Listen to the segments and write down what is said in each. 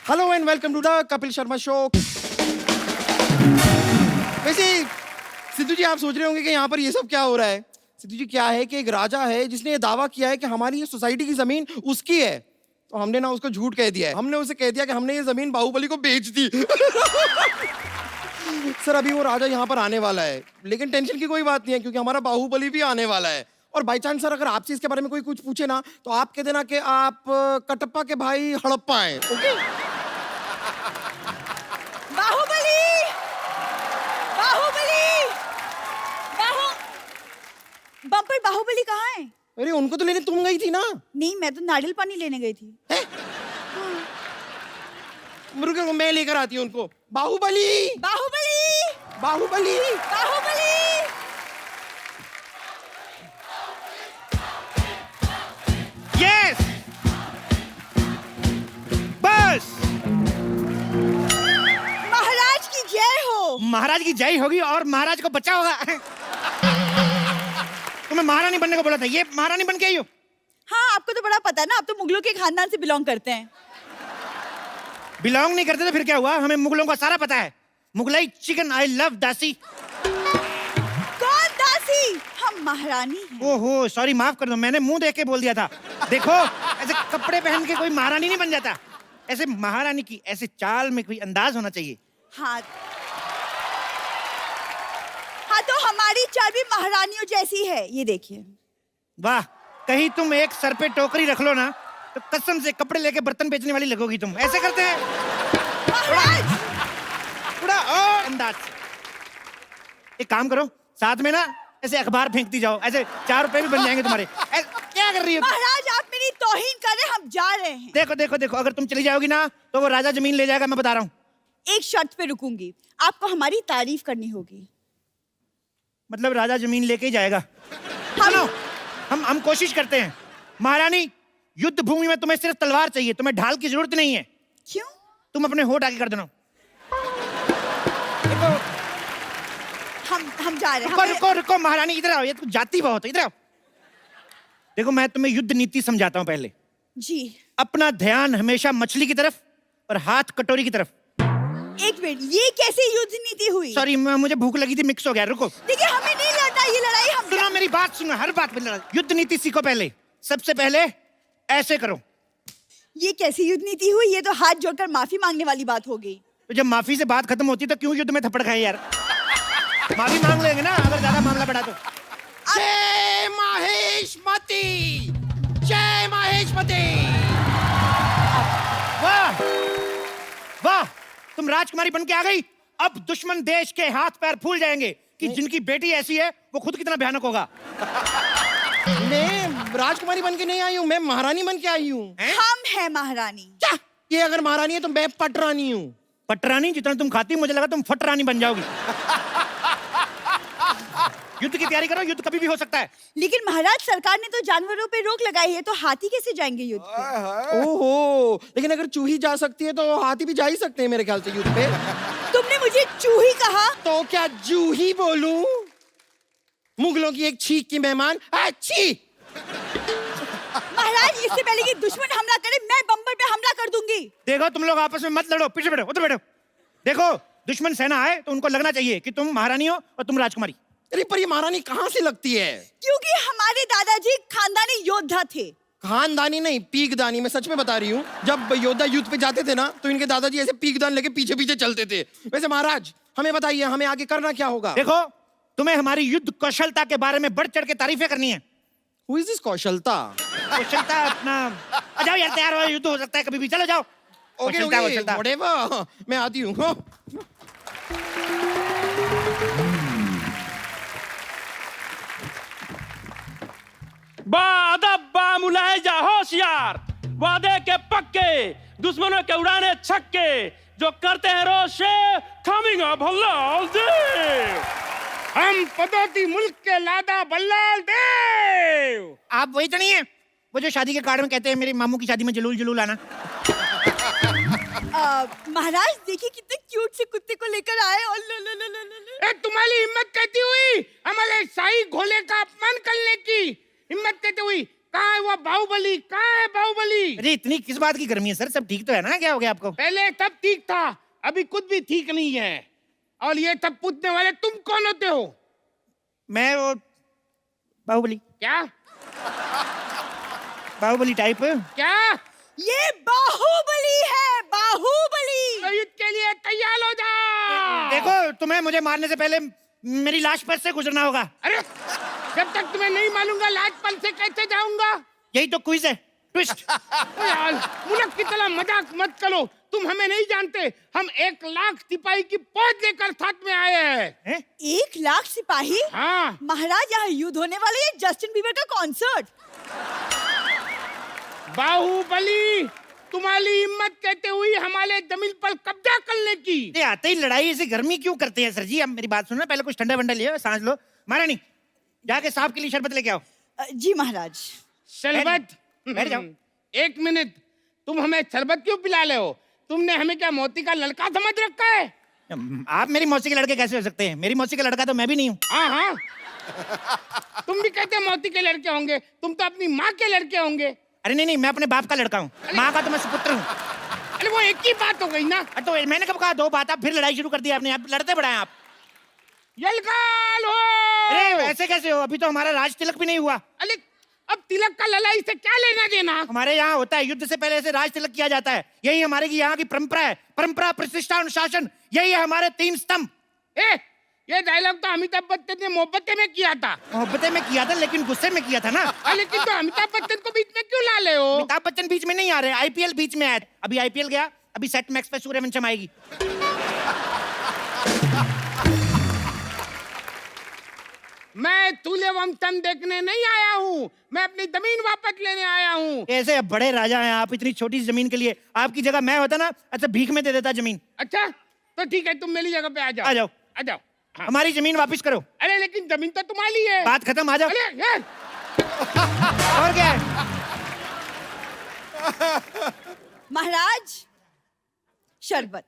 Hello and welcome to the Kapil Sharma show. वैसे सिद्धू जी, आप सोच रहे होंगे कि यहाँ पर ये सब क्या हो रहा है। सिद्धू जी, क्या है कि एक राजा है जिसने ये दावा किया है कि हमारी ये सोसाइटी की जमीन उसकी है। तो हमने ना उसको झूठ कह दिया है। हमने उसे कह दिया कि हमने ये जमीन बाहुबली को बेच दी। सर, अभी वो राजा यहाँ पर आने वाला है, लेकिन टेंशन की कोई बात नहीं है क्योंकि हमारा बाहुबली भी आने वाला है। और बाई चांस सर, अगर आपसे इसके बारे में कोई कुछ पूछे ना, तो आप कह देना कि आप कटप्पा के भाई हड़प्पा हैं। ओके? बाहुबली! बाहुबली! बम्पर बाहुबली कहाँ है? अरे, उनको तो लेने तुम गई थी ना। नहीं, मैं तो नारियल पानी लेने गई थी। रुको, मैं लेकर आती हूँ उनको। बाहुबली! बाहुबली! बाहुबली! बाहुबली! यस, बस। महाराज की जय हो। महाराज की जय होगी और महाराज को बचा होगा। तुम्हें महारानी बनने को बोला था, ये महारानी बन के आई हो। हाँ, आपको तो बड़ा पता है ना, आप तो मुगलों के खानदान से बिलोंग करते हैं। बिलोंग नहीं करते तो फिर क्या हुआ, हमें मुगलों का सारा पता है। मुगलाई चिकन, आई लव दासी। कौन दासी? हम महारानी हैं। ओहो, सॉरी, माफ कर दो, मैंने मुंह देख के बोल दिया था। देखो, ऐसे कपड़े पहन के कोई महारानी नहीं बन जाता। ऐसे महारानी की ऐसे चाल में कोई अंदाज होना चाहिए। हाँ, हाँ, तो हमारी चाल भी महारानियों जैसी है, ये देखिए। वाह, कहीं तुम एक सर पे टोकरी रख लो ना, तो कसम से कपड़े लेके बर्तन बेचने वाली लगोगी तुम। ऐसे करते हैं महाराज! पूरा और अंदाज से। एक काम करो, साथ में ना ऐसे अखबार फेंकती जाओ, ऐसे 4 रुपए भी बन जाएंगे तुम्हारे। क्या कर रही हो? महाराज, आप मेरी तौहीन कर रहे हैं, हम जा रहे हैं। देखो देखो देखो, अगर तुम चली जाओगी ना तो वो राजा जमीन ले जाएगा, मैं बता रहा हूँ। एक शर्त पे रुकूंगी, आपको हमारी तारीफ करनी होगी। मतलब राजा जमीन लेके ही जाएगा? सुनो, हम कोशिश करते हैं। महारानी, युद्ध भूमि में तुम्हें सिर्फ तलवार चाहिए, तुम्हें ढाल की जरूरत नहीं है। क्यों? तुम अपने होठ आगे कर देना। देखो, हम जा रहे रुको हैं। रुको रुको महारानी, इधर आओ, ये तो जाती बहुत है, इधर आओ। देखो, मैं तुम्हें युद्ध नीति समझाता हूँ पहले। जी। अपना ध्यान हमेशा मछली की तरफ और हाथ कटोरी की तरफ। एक मिनट, ये कैसे युद्ध नीति हुई? सॉरी, मुझे भूख लगी थी, मिक्स हो गया। रुको, देखिए, हमें नहीं लड़ना ये लड़ाई। हम सुनो मेरी बात, सुनो, हर बात में लड़ाई। युद्ध नीति सीखो पहले। सबसे पहले ऐसे करो। ये कैसी युद्ध नीति हुई? ये तो हाथ जोड़कर माफी मांगने वाली बात हो गई। तो जब माफी से बात खत्म होती तो क्यों युद्ध में थप्पड़ खाए यार? माफी मांग लेंगे ना अगर ज्यादा मामला बढ़ा तो। जय माहेशमती! जय माहेशमती! वाह वाह, तुम राजकुमारी बन के आ गई। अब दुश्मन देश के हाथ पैर फूल जाएंगे कि जिनकी बेटी ऐसी है वो खुद कितना भयानक होगा। मैं राजकुमारी बन के नहीं आई हूँ, मैं महारानी बन के आई हूँ। हम हैं महारानी। क्या? ये अगर महारानी है तो मैं पटरानी हूँ। पटरानी? जितना तुम खाती मुझे लगा तुम फटरानी बन जाओगी। युद्ध की तैयारी करो, युद्ध कभी भी हो सकता है। लेकिन महाराज, सरकार ने तो जानवरों पे रोक लगाई है, तो हाथी कैसे जाएंगे युद्ध पे? ओहो, लेकिन अगर चूही जा सकती है तो हाथी भी जा ही सकते हैं मेरे ख्याल से युद्ध पे। तुमने मुझे चूही कहा? तो क्या जूही बोलूं? मुगलों की एक छींक की मेहमान। अच्छी। महाराज, इससे पहले कि दुश्मन हमला करे, मैं बम्पर पे हमला कर दूंगी। देखो, तुम लोग आपस में मत लड़ो, पीछे बैठो, उधर बैठो। देखो, दुश्मन सेना आए तो उनको लगना चाहिए कि तुम महारानी हो और तुम राजकुमारी। अरे, पर ये महारानी कहाँ से लगती है? क्योंकि हमारे दादाजी खानदानी योद्धा थे। खानदानी नहीं, पीकदानी। मैं सच में बता रही हूँ, जब योद्धा युद्ध पे जाते थे ना तो इनके दादाजी ऐसे पीकदान लेके पीछे पीछे चलते थे। वैसे महाराज, हमें बताइए, हमें आगे करना क्या होगा? देखो, तुम्हें हमारी युद्ध कौशलता के बारे में बढ़ चढ़ के तारीफें करनी है। Who is this कौशलता? कौशलता अपना, आ जाओ यार, तैयार हो, युद्ध हो सकता है कभी भी, चलो जाओ। ओके कौशलता, ओके, कौशलता। whatever, मैं आती हूँ। बादब्बा मुलाहिजा होशियार, वादे के पक्के, दुश्मनों के उड़ाने छक्के, जो करते हैं रोशे, कमिंग अप हल्लाल देव। हम पदोती मुल्क के लादा बल्लाल देव। आप वही तो नहीं है वो जो शादी के कार्ड में कहते हैं मेरे मामू की शादी में जलूल जलूल आना? महाराज, देखिए कितने क्यूट से कुत्ते को लेकर आए। और लो लो लो लो लो। तुम्हारी हिम्मत कहती हुई हमारे शाही घोड़े का अपमान करने की हिम्मत कहती हुई कहाँ है वो बाहुबली? कहाँ है बाहुबली? अरे इतनी किस बात की गर्मी है सर? सब ठीक तो है ना? क्या हो गया आपको? पहले सब ठीक था, अभी कुछ भी ठीक नहीं है। और ये सब पूछने वाले तुम कौन होते हो? मैं वो बाहुबली। क्या बाहुबली टाइप। क्या? ये बाहुबली है, बाहुबली। तो युद्ध के लिए तैयार हो जाओ। देखो, तुम्हें मुझे मारने से पहले मेरी लाश पर से गुजरना होगा। अरे जब तक तुम्हें नहीं मालूंगा लाज पल से कैसे जाऊंगा? यही तो क्विज है, ट्विस्ट। ओ यार, मुल्क की तरह मजाक मत करो। तुम हमें नहीं जानते, हम 1 लाख सिपाही की फौज लेकर साथ में आए हैं। 1 लाख सिपाही? हाँ। महाराज, यहाँ युद्ध होने वाले है, जस्टिन बीबर का कॉन्सर्ट। बाहुबली, तुम्हारी हिम्मत कहते हुई हमारे जमीन पर कब्जा करने की। ये आते ही लड़ाई ऐसी गर्मी क्यों करते हैं सर जी? अब मेरी बात सुनो, पहले कुछ ठंडा वंडा लियो, सांस लो। महारानी, जाके साहब के लिए शरबत लेके आओ। जी महाराज। शरबत? बैठ जाओ। 1 मिनट, तुम हमें शरबत क्यों पिला रहे हो? तुमने हमें क्या मोती का लड़का समझ रखा है? आप मेरी मौसी के लड़के कैसे हो सकते हैं? मेरी मौसी का लड़का तो मैं भी नहीं हूँ। हाँ हाँ, तुम भी कहते मोती के लड़के होंगे, तुम तो अपनी माँ के लड़के होंगे। अरे नहीं नहीं, मैं अपने बाप का लड़का हूँ, माँ का तो मैं सुपुत्र हूँ। अरे वो एक ही बात हो गई ना। तो मैंने कब कहा 2 बात? आप फिर लड़ाई शुरू कर दी आपने, आप लड़ते बढ़ाए आप। यलगाल हो। अरे ऐसे कैसे हो? अभी तो हमारा राज तिलक भी नहीं हुआ। अरे अब तिलक का लड़ाई से क्या लेना देना? हमारे यहाँ होता है, युद्ध से पहले ऐसे राज तिलक किया जाता है। यही हमारे की यहाँ की परंपरा है। परंपरा, प्रतिष्ठा, अनुशासन, यही है हमारे 3 स्तंभ। ये डायलॉग तो अमिताभ बच्चन ने मोहब्बतें में किया था। मोहब्बतें में किया था, लेकिन गुस्से में किया था ना। लेकिन तो अमिताभ बच्चन को बीच में क्यों ला ले हो? अमिताभ बच्चन बीच में नहीं आ रहे, आईपीएल बीच में आया। अभी आईपीएल गया, अभी सेट मैक्स पे सूर्यवंशम आएगी। मैं सूर्यवंशम देखने नहीं आया हूँ, मैं अपनी जमीन वापस लेने आया हूँ। ऐसे बड़े राजा हैं आप, इतनी छोटी सी जमीन के लिए। आपकी जगह मैं होता ना, अच्छा भीख में दे देता जमीन। अच्छा तो ठीक है, तुम मेरी जगह पे आ जाओ। आ जाओ। आ जाओ। हाँ। हमारी जमीन वापस करो। अरे लेकिन जमीन तो तुम्हारी है। बात खत्म, आ जाओ। अरे यार। और क्या है? महाराज, शरबत।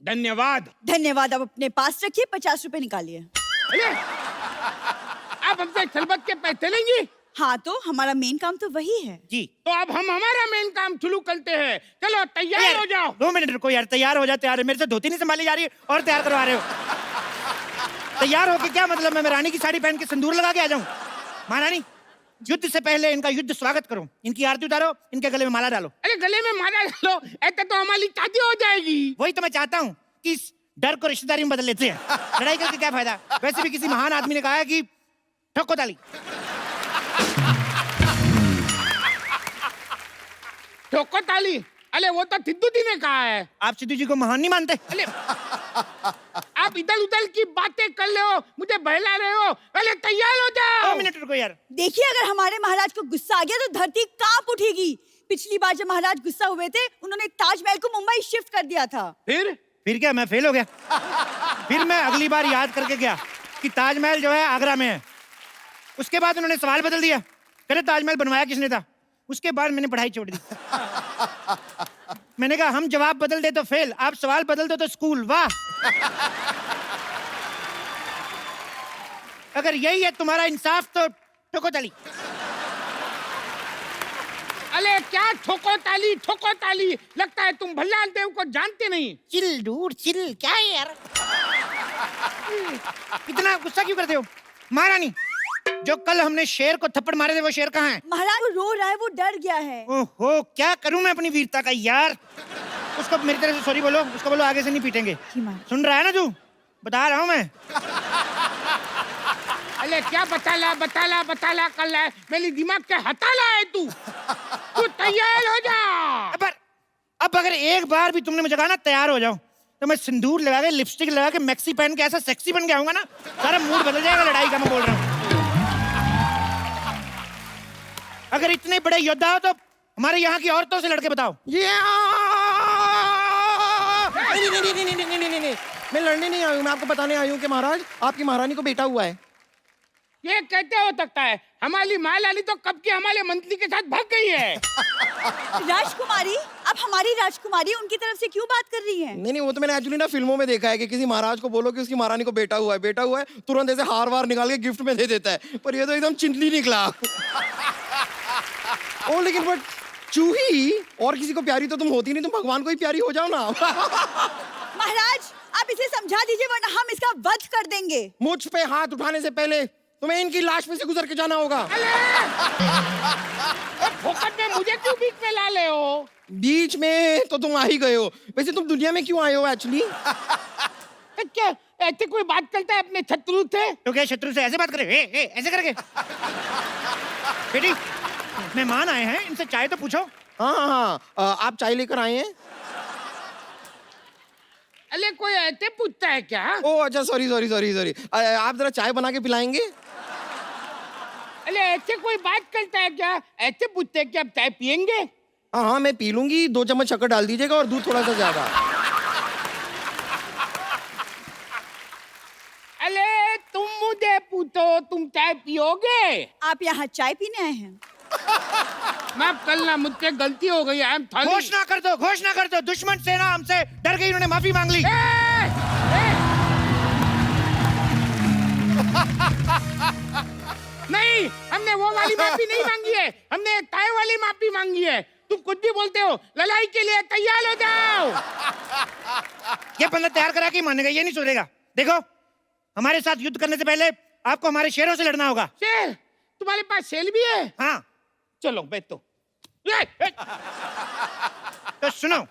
धन्यवाद। धन्यवाद, आप अपने पास रखिए, 50 रुपए निकालिए। अरे आप हमसे शरबत के पैसे लेंगी? हाँ, तो हमारा मेन काम तो वही है जी। तो अब हम हमारा मेन काम शुरू करते हैं। चलो तैयार हो जाओ। 2 मिनट रुको यार, तैयार हो जाते यार। मेरे से धोती नहीं संभाली जा रही है और तैयार करवा रहे हो। तैयार होके क्या मतलब? मैं रानी की साड़ी पहन के सिंदूर लगा के आ जाऊं? महारानी, युद्ध से पहले इनका युद्ध स्वागत करो, इनकी आरती उतारो, इनके गले में माला डालो। अरे गले में माला डालो, ऐसे तो हमारी शादी हो जाएगी। वही तो मैं चाहता हूँ कि इस डर को रिश्तेदारी में बदल लेते हैं। लड़ाई करके क्या फायदा? वैसे भी किसी महान आदमी ने कहा है कि ठोको ताली। ठोको ताली? अरे वो तो सिद्धू जी ने कहा है। आप सिद्धू जी को महान नहीं मानते? अरे आप इधर उधर की बातें कर रहे हो, मुझे बहला रहे हो। अरे तैयार हो जाओ। 2 मिनट रुको यार। देखिए, अगर हमारे महाराज को गुस्सा आ गया तो धरती कांप उठेगी। पिछली बार जब महाराज गुस्सा हुए थे, उन्होंने ताजमहल को मुंबई शिफ्ट कर दिया था। फिर क्या, मैं फेल हो गया? फिर मैं अगली बार याद करके गया कि ताजमहल जो है आगरा में है। उसके बाद उन्होंने सवाल बदल दिया, कहते ताजमहल बनवाया किसने था? उसके बाद मैंने पढ़ाई छोड़ दी। मैंने कहा हम जवाब बदल दे तो फेल, आप सवाल बदल दो तो स्कूल। वाह! अगर यही है तुम्हारा इंसाफ तो ठोको ताली। अरे क्या ठोको ताली? ठोको ताली? लगता है तुम भल्लाल देव को जानते नहीं। चिल डूड चिल, क्या है यार? इतना गुस्सा क्यों करते हो? महारानी, जो कल हमने शेर को थप्पड़ मारे थे वो शेर कहाँ है? महाराज वो रो रहा है, वो डर गया है। ओहो, क्या करूं मैं अपनी वीरता का यार? उसको मेरी तरफ से सॉरी बोलो, उसको बोलो आगे से नहीं पीटेंगे। सुन रहा है ना तू? बता रहा हूँ मैं। अरे क्या बताला कर रहा है? मेरी दिमाग के हटाला है तू। तू तैयार हो जा। अब अगर एक बार भी तुमने मुझे कहा ना तैयार हो जाओ, तो मैं सिंदूर लगा के, लिपस्टिक लगा के, मैक्सी पहन के ऐसा सेक्सी बन के आऊंगा ना, सारा मूड बदल जाएगा लड़ाई का। मैं बोल रहा हूँ, अगर इतने बड़े योद्धा हो तो हमारे यहाँ की औरतों से लड़के बताओ। ये नहीं, मैं लड़ने नहीं आई हूँ। मैं आपको बताने आई हूँ कि महाराज, आपकी महारानी को बेटा हुआ है। ये कहते हो सकता है? हमारी महारानी तो कब की हमारे मंत्री के साथ भाग गई है। राजकुमारी, अब हमारी राजकुमारी उनकी तरफ से क्यों बात कर रही है? नहीं नहीं, वो तो मैंने एक्चुअली ना फिल्मों में देखा है कि किसी महाराज को बोलो कि उसकी महारानी को बेटा हुआ है, तुरंत ऐसे हार वार निकाल के गिफ्ट में दे देता है। पर ये तो एकदम चिंटली निकला। ओ लेकिन बट चूही और किसी को प्यारी तो तुम होती नहीं, तुम भगवान को ही प्यारी हो जाओ ना। महाराज, आप इसे समझा दीजिए वरना हम इसका वध कर देंगे। मुझ पे हाथ उठाने से पहले तुम्हें इनकी लाश में से गुजर के जाना होगा। फोकट में मुझे क्यों बीच में ला ले हो? बीच में तो तुम आ ही गए हो। वैसे तुम दुनिया में क्यों आए हो एक्चुअली? क्या ऐसे कोई बात करता है अपने शत्रु से? तो क्या शत्रु से ऐसे बात करे? ऐसे करके? बेटी, मेहमान आए हैं, इनसे चाय तो पूछो। हाँ, आप चाय लेकर आए हैं? अरे कोई ऐसे पूछता है क्या? ओ अच्छा, सॉरी। आप जरा चाय बना के पिलाएंगे? अरे ऐसे कोई बात करता है क्या? ऐसे पूछते हैं कि आप चाय पियेंगे? हाँ, मैं पी लूंगी। 2 चम्मच शक्कर डाल दीजिएगा और दूध थोड़ा सा ज्यादा। अरे तुम मुझे पूछो, तुम चाय पियोगे? आप यहाँ चाय पीने आए हैं? माफ करना, मुझसे गलती हो गई। I am sorry. घोषणा कर दो, दुश्मन सेना हमसे डर गई, उन्होंने माफी मांग ली। नहीं, हमने वो वाली माफी नहीं मांगी है, हमने चाय वाली माफी मांगी है। तुम कुछ भी बोलते हो। लड़ाई के लिए तैयार हो जाओ। ये बंदा तैयार करा के मानेगा, ये नहीं सुधरेगा। देखो, हमारे साथ युद्ध करने से पहले आपको हमारे शेरों से लड़ना होगा। शेर? तुम्हारे पास शेर भी है? हाँ, चलो बैठो। तो सुनो,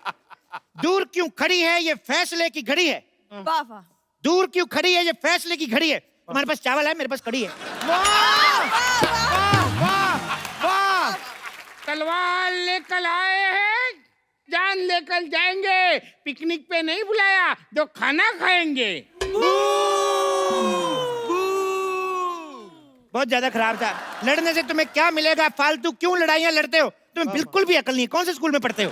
दूर क्यों खड़ी है ये फैसले की घड़ी है। वाह वाह। दूर क्यों खड़ी है ये फैसले की घड़ी है। तुम्हारे पास चावल है, मेरे पास कड़ी है। तलवार लेकर आए हैं, जान लेकर जाएंगे। पिकनिक पे नहीं बुलाया, जो खाना खाएंगे। बहुत ज्यादा खराब था। लड़ने से तुम्हें क्या मिलेगा? फालतू क्यों लड़ाइयाँ लड़ते हो? तुम्हें बिल्कुल भी अकल नहीं है। कौन से स्कूल में पढ़ते हो?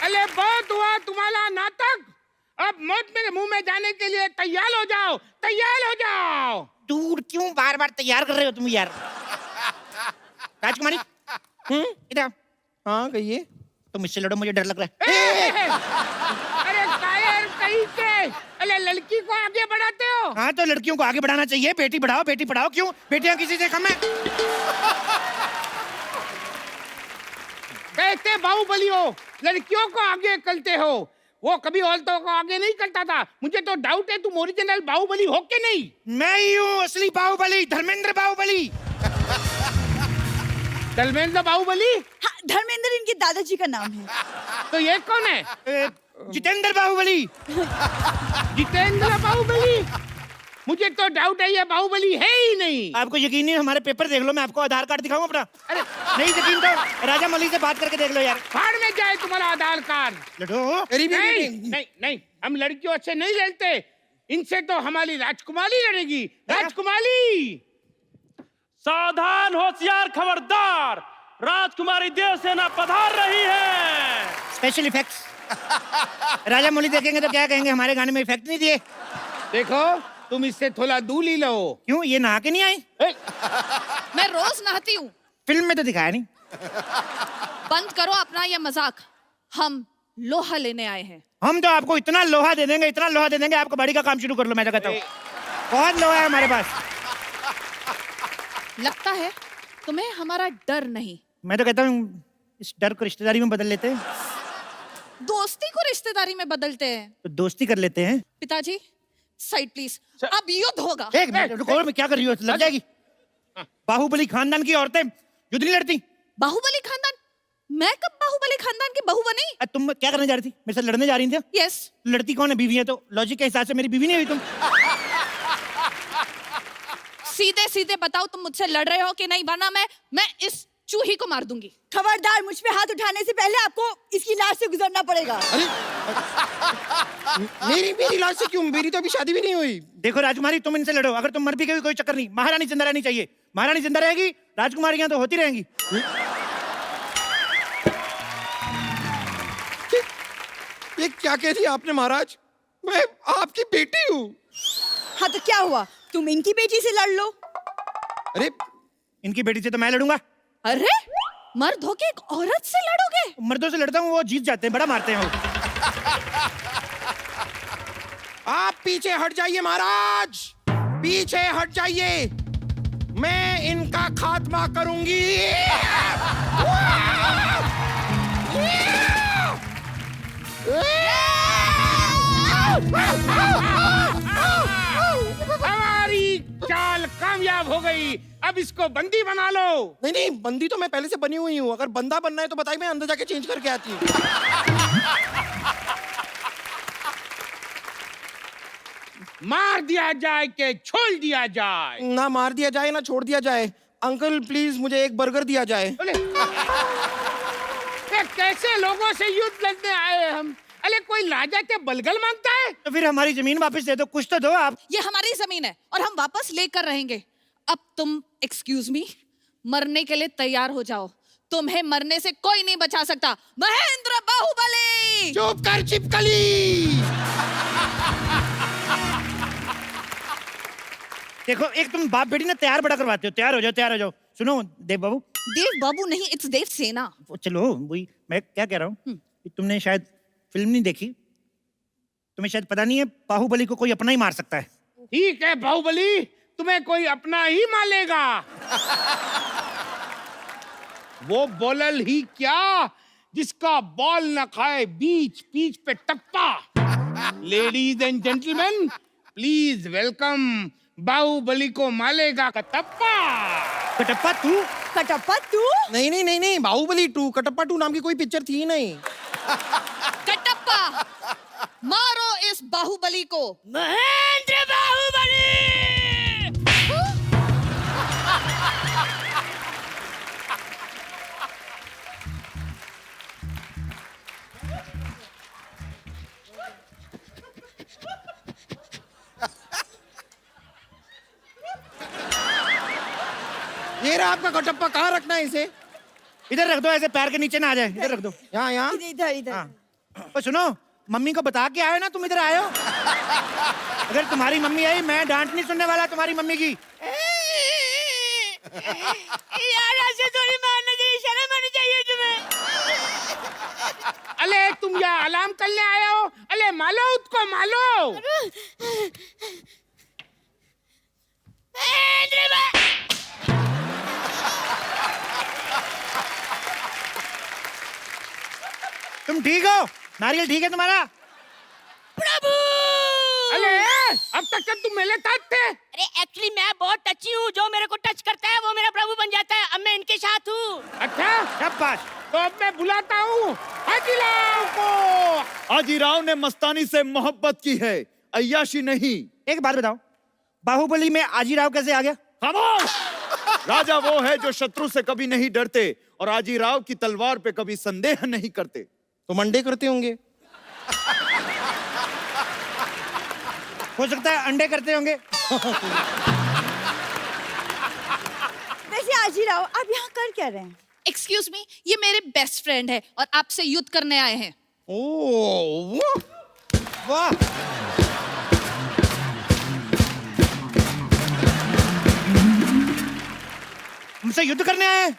अरे बहुत हुआ तुम्हारा नाटक। अब मौत मेरे मुंह में जाने के लिए तैयार हो जाओ, तैयार हो जाओ। दूर क्यों बार बार तैयार कर रहे हो तुम यार? राजकुमारी, इधर आओ। हाँ कहिए। तुम इससे लड़ो, मुझे डर लग रहा है। अरे कायर कहीं से, अरे लड़की को आगे बढ़ाते हो। हाँ तो लड़कियों को आगे बढ़ाना चाहिए। बेटी पढ़ाओ। क्यों? बेटियां किसी से कम है? कैसे बाहुबली हो, लड़कियों को आगे करते हो। वो कभी औरतों को आगे नहीं करता था। मुझे तो डाउट है तुम ओरिजिनल बाहुबली हो के नहीं। मैं ही हूँ असली बाहुबली, धर्मेंद्र बाहुबली। धर्मेंद्र बाहुबली? हाँ, धर्मेंद्र इनके दादाजी का नाम है। तो ये कौन है? जितेंद्र बाहुबली। जितेंद्र बाहुबली? मुझे तो डाउट है ये बाहुबली है ही नहीं। आपको यकीन नहीं? हमारे पेपर देख लो, मैं आपको आधार कार्ड दिखाऊं अपना। अरे नहीं यकीन तो राजा मौली से बात करके देख लो यार। फाड़ में जाए तुम्हारा आधार कार्ड। लड़ो। नहीं, हम लड़कियों से नहीं लड़ते। इनसे तो हमारी राजकुमारी लड़ेगी। राजकुमारी सावधान, होशियार, खबरदार, राजकुमारी देवसेना पधार रही है। Special effects. राजा मौली देखेंगे तो क्या कहेंगे, हमारे गाने में इफेक्ट नहीं दिए। देखो, तुम इससे थोड़ा दूर ही लो। क्यों? ये नहा के नहीं आई? मैं रोज नहाती हूँ। फिल्म में तो दिखाया नहीं। बंद करो अपना ये मजाक। हम लोहा लेने आए हैं। हम तो आपको इतना लोहा दे देंगे, आपको बड़ी का काम शुरू कर लो। मैं तो कहता हूँ बहुत लोहा है हमारे पास। लगता है तुम्हें हमारा डर नहीं। मैं तो कहता हूँ इस डर को रिश्तेदारी में बदल लेते हैं। दोस्ती को रिश्तेदारी में बदलते हैं। तो दोस्ती कर लेते हैं। पिताजी साइड प्लीज, अब युद्ध होगा। एक मिनट रुको, मैं क्या कर रही हो? लग जाएगी। बाहुबली खानदान की औरतें युद्ध नहीं लड़ती। बाहुबली खानदान? मैं कब बाहुबली खानदान की बहू बनी? तुम क्या करने जा रही थी? मेरे से लड़ने जा रही थी? यस। लड़ती कौन है? बीवी है। तो लॉजिक के हिसाब से मेरी बीवी नहीं हुई तुम। सीधे सीधे बताओ तुम मुझसे लड़ रहे हो कि नहीं, वरना मैं इस चूही को मार दूंगी। खबरदार, मुझ पे हाथ उठाने से पहले आपको इसकी लाश से गुजरना पड़ेगा। अरे मेरी लाश से क्यों? मेरी तो अभी शादी भी नहीं हुई। देखो राजकुमारी, तुम इनसे लड़ो। अगर तुम मर भी गई कोई चक्कर नहीं, महारानी जिंदा रहनी चाहिए। महारानी जिंदा रहेगी, राजकुमारियां तो होती रहेंगी। ये क्या कह दिया आपने महाराज? मैं आपकी बेटी हूँ। हाँ तो क्या हुआ, तुम इनकी बेटी से लड़ लो। अरे इनकी बेटी से तो मैं लड़ूंगा। अरे मर्द होके एक औरत से लड़ोगे? मर्दों से लड़ता हूँ, वो जीत जाते हैं, बड़ा मारते हैं वो। आप पीछे हट जाइए महाराज, पीछे हट जाइए, मैं इनका खात्मा करूंगी। हमारी चाल कामयाब हो गई, अब इसको बंदी बना लो। नहीं नहीं, बंदी तो मैं पहले से बनी हुई हूँ, अगर बंदा बनना है तो बताइए, मैं अंदर जाके चेंज करके आती हूँ। मार दिया जाए कि छोड़ दिया जाए? ना मार दिया जाए ना छोड़ दिया जाए। अंकल प्लीज मुझे एक बर्गर दिया जाए। बोले ये कैसे लोगों से युद्ध लड़ने आए हम? अरे कोई राजा के बलगल मांगता है? तो फिर हमारी जमीन वापस दे दो, कुछ तो दो आप। ये हमारी जमीन है और हम वापस लेकर रहेंगे। अब तुम एक्सक्यूज मी, मरने के लिए तैयार हो जाओ, तुम्हें मरने से कोई नहीं बचा सकता। महेंद्र बाहुबली। चुप कर चिपकली। देखो, एक तुम बाप बेटी ना तैयार बड़ा करवाते हो। तैयार हो जाओ, तैयार हो जाओ। सुनो देव बाबू, देव बाबू नहीं, इट्स देव सेना। वो चलो, वही मैं क्या कह रहा हूँ, तुमने शायद फिल्म नहीं देखी, तुम्हें शायद पता नहीं है बाहुबली को कोई अपना ही मार सकता है। ठीक है बाहुबली, तुम्हें कोई अपना ही मारेगा। वो बोलल ही क्या, जिसका बॉल न खाए बीच पीच पे टप्पा। Ladies and gentleman, please welcome Baahubali को मालेगा कटप्पा। कटप्पा तू? कटप्पा तू? नहीं नहीं नहीं नहीं, बाहुबली 2, कटप्पा 2 नाम की कोई पिक्चर थी नहीं। कटप्पा, मारो इस बाहुबली को। महेंद्र बाहुबली। ये रहा आपका कटप्पा, कहाँ रखना है इसे? इधर रख दो, ऐसे पैर के नीचे ना आ जाए। इधर रख दो। यहाँ यहाँ। इधर इधर। हाँ। और सुनो, मम्मी को बता के आए ना तुम इधर आए हो। अगर तुम्हारी मम्मी आई, मैं डांट नहीं सुनने वाला तुम्हारी मम्मी की। यार ऐसे थोड़ी मारना चाहिए, शर्म आनी चाहिए तुम्हें। अले तुम यहाँ अलार्म करने आए हो? अले मालो उसको, मालो। तुम ठीक हो? नारियल ठीक है तुम्हारा? प्रभु। अले अब तक तो तुम मेरे साथ थे। अरे एक्चुअली मैं बहुत टची हूँ, जो मेरे को टच करता है वो मेरा प्रभु बन जाता है। अब मैं इनके साथ हूँ। अच्छा, शाबाश। तो अब मैं बुलाता हूँ हाजीराव को। हाजीराव ने मस्तानी से मोहब्बत की है, अय्याशी नहीं। एक बात बताओ, बाहुबली में आजीराव कैसे आ गया? खामोश! राजा वो है जो शत्रु से कभी नहीं डरते और आजीराव की तलवार पे कभी संदेह नहीं करते। तो मंडे करते होंगे। हो सकता है अंडे करते होंगे। वैसे आजीराव, आप यहाँ कर क्या रहे हैं? एक्सक्यूज मी, ये मेरे बेस्ट फ्रेंड है और आपसे युद्ध करने आए हैं। ओह वाह, हमसे युद्ध करने आए हैं?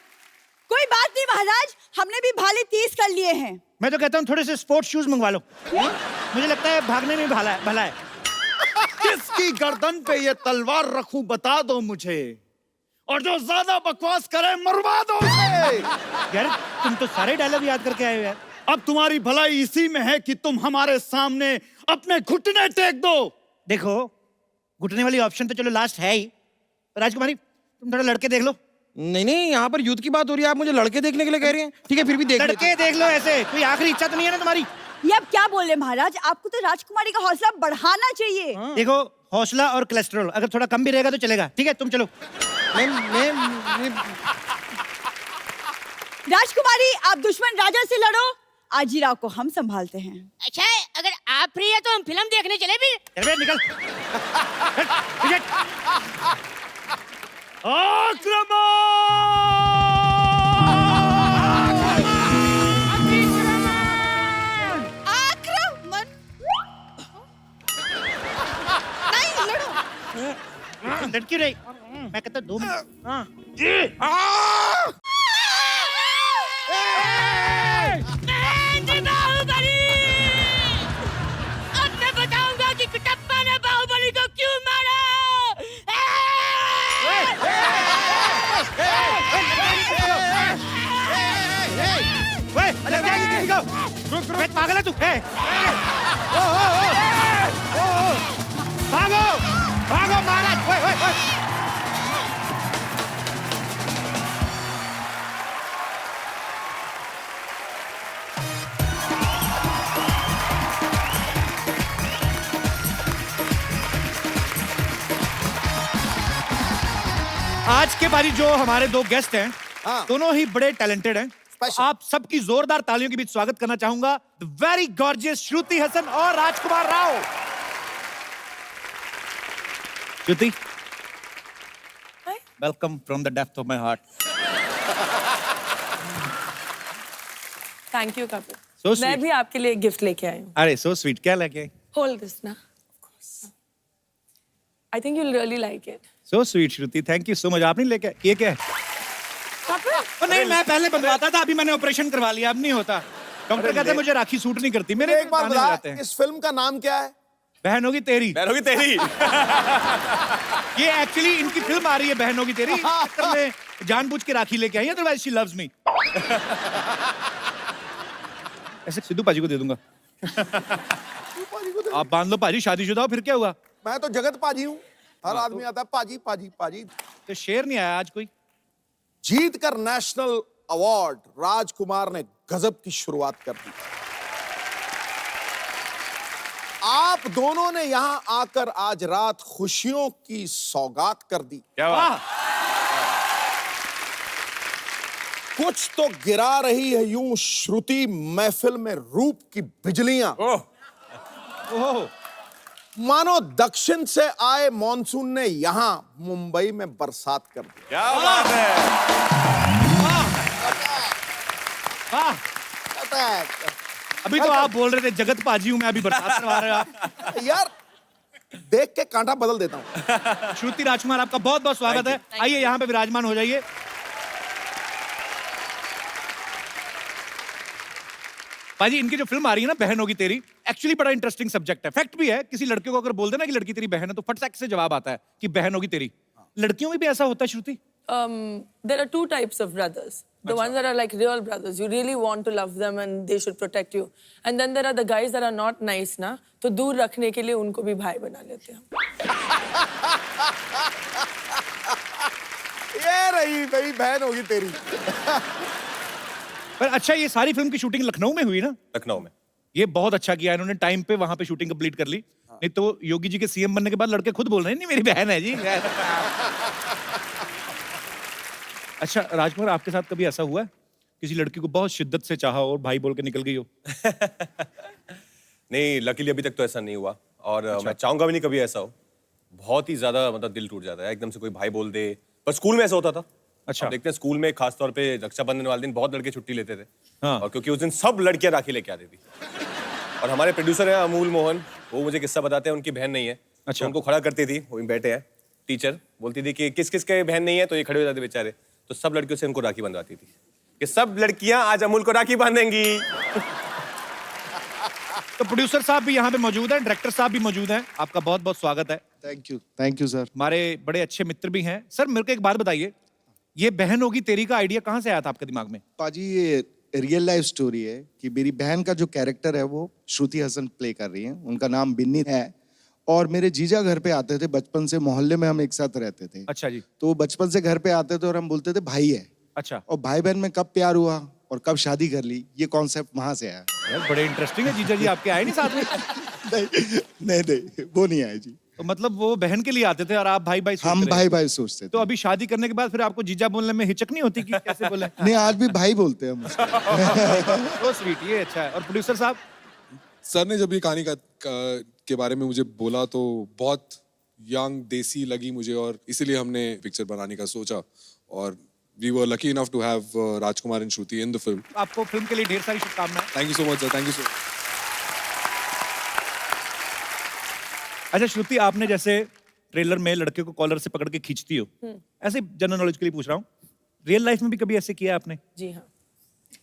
कोई बात नहीं महाराज, हमने भी भाले तेज कर लिए हैं। मैं तो कहता हूँ थोड़े से स्पोर्ट्स शूज मंगवा लो। मुझे लगता है भागने में भला है। किसकी गर्दन पे ये तलवार रखूं बता दो मुझे, और जो ज्यादा बकवास करे मरवा दो उसे। यार तुम तो सारे डायलॉग याद करके आए हो यार। अब तुम्हारी भलाई इसी में है कि तुम हमारे सामने अपने घुटने टेक दो। देखो, घुटने वाली ऑप्शन तो चलो लास्ट है ही। राजकुमारी, तुम थोड़ा लड़के देख लो। नहीं नहीं, यहाँ पर युद्ध की बात हो रही है, आप मुझे लड़के देखने के लिए कह रहे हैं? ठीक है, फिर भी देख लेते लड़के हैं। देख लो ऐसे, कोई आखिरी इच्छा तो नहीं है ना तुम्हारी? ये आप क्या बोल रहे हैं महाराज, आपको तो राजकुमारी का हौसला बढ़ाना चाहिए। देखो, हौसला और कोलेस्ट्रॉल अगर थोड़ा कम भी रहेगा तो चलेगा। ठीक है, तुम चलो। मैं राजकुमारी, आप दुश्मन राजा से लड़ो, आजीराव को हम संभालते हैं। अच्छा, अगर आप फ्री है तो हम फिल्म देखने चले भी। चल बे, निकल। लड़की रही मैं कहता 2 मिनट हाँ महेंद्र बाहुबली! अब मैं बताऊंगा कि कटप्पा ने बाहुबली को क्यों मारा। पागल है तू भागो भागो महाराज ओए ओए ओए आज के बारी जो हमारे 2 गेस्ट हैं दोनों ही बड़े टैलेंटेड हैं आप सबकी जोरदार तालियों के बीच स्वागत करना चाहूंगा वेरी गॉर्जियस श्रुति हसन और Rajkummar Rao. Shruti welcome from the depth of my heart. Thank you Kapil. So sweet. मैं भी आपके लिए गिफ्ट लेके आई हूँ। अरे सो स्वीट क्या लेके आई? होल्ड दिस ना। I think you will really like it. So sweet Shruti thank you so much. आपने लेके आई? ये क्या है? नहीं मैं पहले बनवाता था अभी मैंने ऑपरेशन करवा लिया अब नहीं होता। डॉक्टर कहते मुझे राखी सूट नहीं करती मेरे एक बार बता इस फिल्म का नाम क्या है? बहन होगी तेरी। बहन होगी तेरी। ये एक्चुअली इनकी फिल्म आ रही है बहन होगी तेरी में जानबूझ के राखी लेके आई है अदरवाइज शी लव्स मी। ऐसे सिद्धू पाजी को दे दूंगा। आप बांध लो पाजी शादीशुदा हो फिर क्या हुआ? मैं तो जगत पाजी हूँ हर आदमी आता है पाजी पाजी पाजी। तो शेर नहीं आया आज कोई? जीत कर नेशनल अवार्ड राजकुमार ने गजब की शुरुआत कर दी। आप दोनों ने यहां आकर आज रात खुशियों की सौगात कर दी। क्या बात? कुछ तो गिरा रही है यूं श्रुति महफिल में रूप की बिजलियां। ओह मानो दक्षिण से आए मॉनसून ने यहां मुंबई में बरसात कर दी। क्या बात है? वाह अभी तो आप बोल रहे थे जगत पाजी हूं मैं अभी बरसात करवा रहे हो आप। यार देख के कांटा बदल देता हूं। श्रुति राजकुमार आपका बहुत बहुत स्वागत है। आइए यहाँ पे विराजमान हो जाइए। पाजी इनकी जो फिल्म आ रही है ना बहन होगी तेरी एक्चुअली बड़ा इंटरेस्टिंग सब्जेक्ट है। फैक्ट भी है किसी लड़के को अगर बोल देना कि लड़की तेरी बहन है तो फट से जवाब आता है कि बहन होगी तेरी। लड़कियों में भी ऐसा होता है श्रुति? There are 2 types of brothers. The ones that are like real brothers. You really want to love them and they should protect you. And then there are the guys that are not nice ना तो दूर रखने के लिए उनको भी भाई बना लेते हैं। ये रही भाई बहन होगी तेरी। पर अच्छा ये सारी फिल्म की शूटिंग लखनऊ में हुई ना? लखनऊ में। ये बहुत अच्छा किया इन्होंने टाइम पे वहां पे शूटिंग कंप्लीट कर ली। नहीं तो योगी जी के सीएम बनने के बाद लड़के खुद बोल रहे हैं नहीं मेरी बहन है जी। अच्छा राजकुमार आपके साथ कभी ऐसा हुआ है किसी लड़की को बहुत शिद्दत से चाहा और भाई बोल के निकल गई हो? नहीं लकीली अभी तक तो ऐसा नहीं हुआ और मैं चाहूंगा भी नहीं कभी ऐसा हो। बहुत ही ज्यादा मतलब दिल टूट जाता है एकदम से कोई भाई बोल दे। पर स्कूल में ऐसा होता था। अच्छा देखते हैं स्कूल में खासतौर पे रक्षाबंधन वाले दिन बहुत लड़के छुट्टी लेते थे। हाँ। और क्योंकि उस दिन सब लड़कियां राखी लेके आती थी और हमारे प्रोड्यूसर हैं अमूल मोहन वो मुझे किस्सा बताते हैं उनकी बहन नहीं है। अच्छा। उनको खड़ा करती थी वो बैठे हैं टीचर बोलती थी कि किस किस के बहन नहीं है तो ये खड़े हो जाते बेचारे। तो सब लड़कियों से उनको राखी बंधवाती थी कि सब लड़कियां आज अमूल को राखी बांधेंगी। तो प्रोड्यूसर साहब भी यहाँ पे मौजूद हैं डायरेक्टर साहब भी मौजूद हैं आपका बहुत बहुत स्वागत है। Thank you sir. हमारे बड़े अच्छे मित्र भी हैं। सर मेरे को एक बात बताइए ये बहन होगी तेरी का आइडिया कहाँ से आया था आपके दिमाग में? पाजी ये रियल लाइफ स्टोरी है कि मेरी बहन का जो कैरेक्टर है वो श्रुति हसन प्ले कर रही है। उनका नाम बिन्नी है और मेरे जीजा घर पे आते थे बचपन से मोहल्ले में हम एक साथ रहते थे। अच्छा जी। तो वो बचपन से घर पे आते थे और हम बोलते थे भाई है। अच्छा। और भाई बहन में कब प्यार हुआ और कब शादी कर ली ये कॉन्सेप्ट वहां से आया। यार बड़े इंटरेस्टिंग है जीजा जी आपके आए नहीं साथ में? नहीं वो नहीं आए जी। तो मतलब वो बहन के लिए आते थे और आप भाई भाई हम भाई भाई सोचते थे। तो अभी शादी करने के बाद फिर आपको जीजा बोलने में हिचक नहीं होती कि कैसे बोले? नहीं आज भी भाई बोलते हैं हम उसको। तो स्वीट ये अच्छा है। और प्रोड्यूसर साहब? सर ने जब ये कहानी के बारे में मुझे बोला तो बहुत यंग देसी लगी मुझे और इसीलिए हमने पिक्चर बनाने का सोचा और we were lucky enough to have Rajkumar and Shruti in the film. आपको फिल्म के लिए ढेर सारी शुभकामनाएं। Thank you so much sir. Thank you so much. अच्छा श्रुति आपने जैसे ट्रेलर में लड़के को कॉलर से पकड़ के खींचती हो, ऐसे जनरल नॉलेज के लिए पूछ रहा हूँ, रियल लाइफ में भी कभी ऐसे किया आपने? जी हाँ,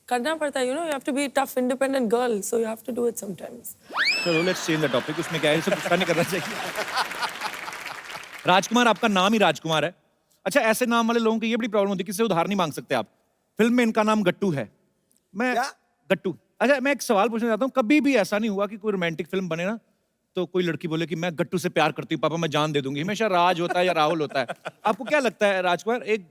करना पड़ता है, you know, you have to be a tough independent girl, so you have to do it sometimes. चलो लेट्स चेंज द टॉपिक, उसमें क्या है, इसे गुस्सा नहीं करना चाहिए। राजकुमार, आपका नाम ही राजकुमार है। अच्छा, ऐसे नाम वाले लोगों की ये बड़ी प्रॉब्लम होती है, किसी से उधार नहीं मांग सकते आप। फिल्म में इनका नाम गट्टू है। मैं गट्टू। अच्छा, मैं एक सवाल पूछना चाहता हूँ, कभी भी ऐसा नहीं हुआ कि कोई रोमांटिक फिल्म बने ना तो कोई लड़की बोले कि मैं गट्टू से प्यार करती हूँ, पापा मैं जान दे दूंगी? हमेशा राज होता है या राहुल होता है। आपको क्या लगता है राजकुमार, एक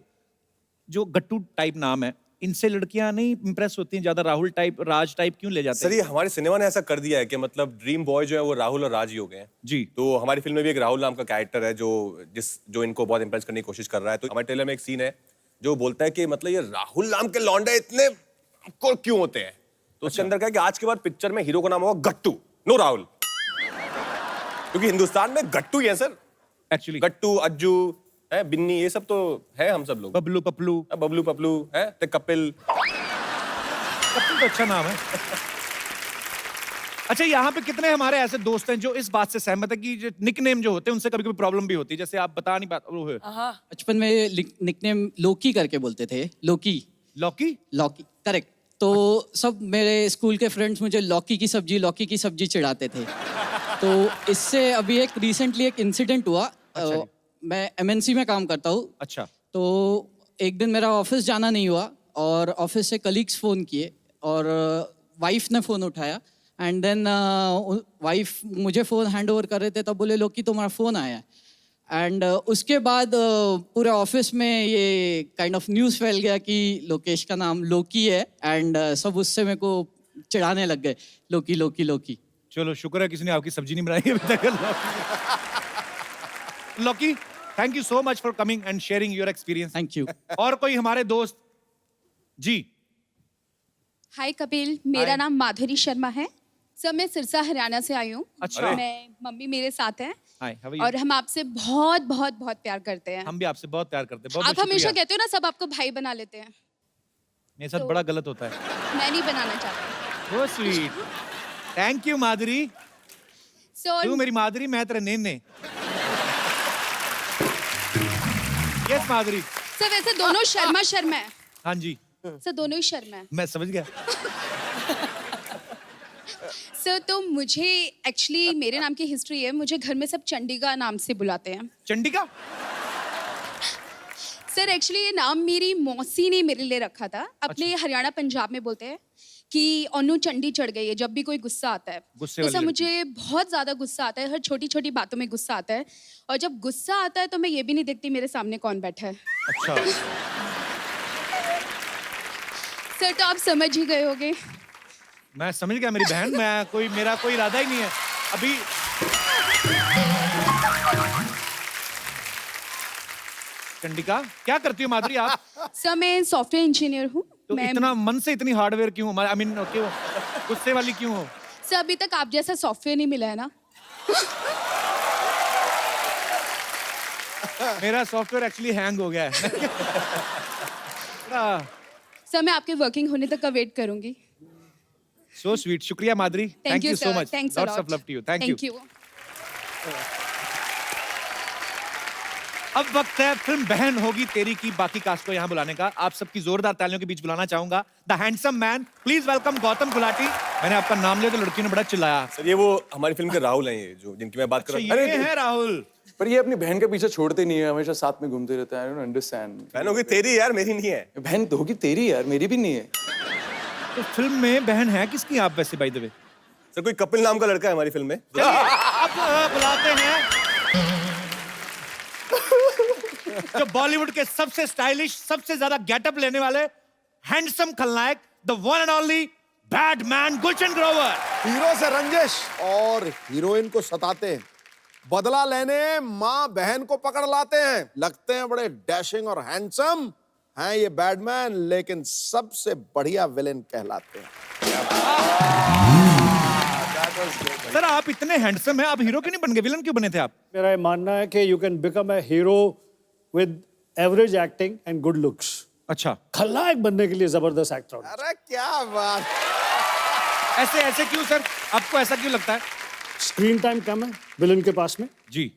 जो गट्टू टाइप नाम है, इनसे लड़कियां नहीं इंप्रेस होती हैं ज्यादा? राहुल टाइप, राज टाइप क्यों ले जाते हैं? सर, ये हमारे सिनेमा ने ऐसा कर दिया है कि मतलब ड्रीम बॉय जो है वो राहुल और राज ही हो गए हैं जी। तो हमारी फिल्म में भी एक राहुल नाम का कैरेक्टर है जो इनको बहुत इंप्रेस करने की कोशिश कर रहा है। तो हमारे ट्रेलर में एक सीन है जो बोलता है कि मतलब ये राहुल नाम के लौंडे इतने क्यों होते हैं, तो उसके अंदर क्या है कि आज के बाद पिक्चर में हीरो का नाम होगा गट्टू, नो राहुल, क्योंकि हिंदुस्तान में गट्टू ही है सर। एक्चुअली गट्टू, अज्जू है, बिन्नी, ये सब तो है हम सब लोग। बबलू पपलू, बबलू पपलू है, ते कपिल। कपिल तो अच्छा नाम है। अच्छा, यहाँ पे कितने हमारे ऐसे दोस्त हैं जो इस बात से सहमत है कि जो निकनेम जो होते हैं उनसे कभी-कभी प्रॉब्लम भी होती है, जैसे आप बता नहीं पाते? बचपन में निकनेम लोकी करके बोलते थे। लोकी, लौकी, लौकी, करेक्ट। तो सब मेरे स्कूल के फ्रेंड्स मुझे लौकी की सब्जी चिढ़ाते थे। तो इससे अभी एक रिसेंटली एक इंसिडेंट हुआ। मैं एमएनसी में काम करता हूँ। अच्छा। तो एक दिन मेरा ऑफिस जाना नहीं हुआ और ऑफिस से कलीग्स फ़ोन किए और वाइफ ने फ़ोन उठाया एंड देन वाइफ मुझे फ़ोन हैंड ओवर कर रहे थे, तब बोले लोकी तुम्हारा फ़ोन आया है। एंड उसके बाद पूरे ऑफिस में ये काइंड ऑफ न्यूज़ फैल गया कि लोकेश का नाम लोकी है एंड सब उससे मेरे को चिढ़ाने लग गए, लोकी लोकी लोकी। चलो शुक्र है किसी ने आपकी सब्जी नहीं बनाई अभी तक। लौकी, thank you so much for coming and sharing your experience. Thank you. और कोई हमारे दोस्त? जी। हाय कपिल, मेरा नाम माधुरी शर्मा है। सर, मैं सिरसा हरियाणा से आई हूँ। अच्छा। मैं, मम्मी मेरे साथ हैं। हाय, हाउ आर यू? और हम आपसे बहुत बहुत बहुत प्यार करते हैं। हम भी आपसे बहुत प्यार करते हैं। बहुत आप हमेशा कहते हो ना सब आपको भाई बना लेते हैं। मेरे साथ बड़ा गलत होता है। मैं नहीं बनाना चाहती। So sweet. थैंक यू माधुरी। तू मेरी माधुरी, मैं तेरा नेने। यस माधुरी। सर वैसे दोनों शर्मा है। हाँ जी। सर दोनों ही शर्मा है। मैं समझ गया। सर तो मुझे एक्चुअली मेरे नाम की हिस्ट्री है, मुझे घर में सब चंडिका नाम से बुलाते हैं। चंडिका? सर एक्चुअली ये नाम मेरी मौसी ने मेरे लिए रखा था। अपने हरियाणा पंजाब में बोलते हैं कि ओनू चंडी चढ़ गई है जब भी कोई गुस्सा आता है। तो सर मुझे बहुत ज्यादा गुस्सा आता है, हर छोटी छोटी बातों में गुस्सा आता है, और जब गुस्सा आता है तो मैं ये भी नहीं देखती मेरे सामने कौन बैठा है। अच्छा। सर तो आप समझ ही गए होंगे। मैं समझ गया मेरी बहन, मेरा कोई इरादा ही नहीं है अभी। चंडिका, क्या करती हो माधुरी आप? सर मैं सॉफ्टवेयर इंजीनियर हूँ। तो इतना मन से इतनी हार्डवेयर क्यों? आई मीन क्यों गुस्से वाली क्यों हो? सर अभी तक आप जैसा सॉफ्टवेयर नहीं मिला है ना। मेरा सॉफ्टवेयर एक्चुअली हैंग हो गया है। सर मैं आपके वर्किंग होने तक का वेट करूंगी। सो स्वीट, शुक्रिया Madhuri, thank you so much, lots of love to you, thank you. अब वक्त है फिल्म बहन होगी तेरी की बाकी कास्ट को यहाँ बुलाने का। आप सबकी जोरदार तालियों के बीच बुलाना चाहूंगा the handsome man, please welcome Gautam Gulati. मैंने आपका नाम लिया तो लड़की ने बड़ा चिल्लाया। सर ये वो हमारी फिल्म के राहुल हैं, ये जो जिनकी मैं बात कर रहा हूँ। ये है राहुल। पर ये अपनी बहन के पीछे छोड़ते नहीं है, हमेशा साथ में घूमते रहता है। I don't understand. बहन होगी तेरी यार, मेरी नहीं है। बहन तो होगी तेरी यार, मेरी भी नहीं है। तो फिल्म में बहन है किसकी आप वैसे बाय द वे? सर कोई कपिल नाम का लड़का है हमारी फिल्म में। अब बुलाते हैं जो बॉलीवुड के सबसे स्टाइलिश, सबसे ज्यादा गेटअप लेने वाले हैंडसम खलनायक, the one and only badman Gulshan Grover. Hero से रंजिश और हीरोइन को सताते हैं, बदला लेने माँ बहन को पकड़ लाते हैं, लगते हैं बड़े डैशिंग और हैंडसम हैं ये बैडमैन, लेकिन सबसे बढ़िया विलेन कहलाते हैं। सर आप इतने हैंडसम हैं, आप हीरो क्यों नहीं बन गए, विलन क्यों बने थे आप? मेरा ये मानना है कि you can become a hero with average acting and good looks. अच्छा। खलनायक बनने के लिए जबरदस्त एक्टर। अरे क्या बात। ऐसे क्यों सर, आपको ऐसा क्यों लगता है? स्क्रीन टाइम कम है विलन के पास में जी,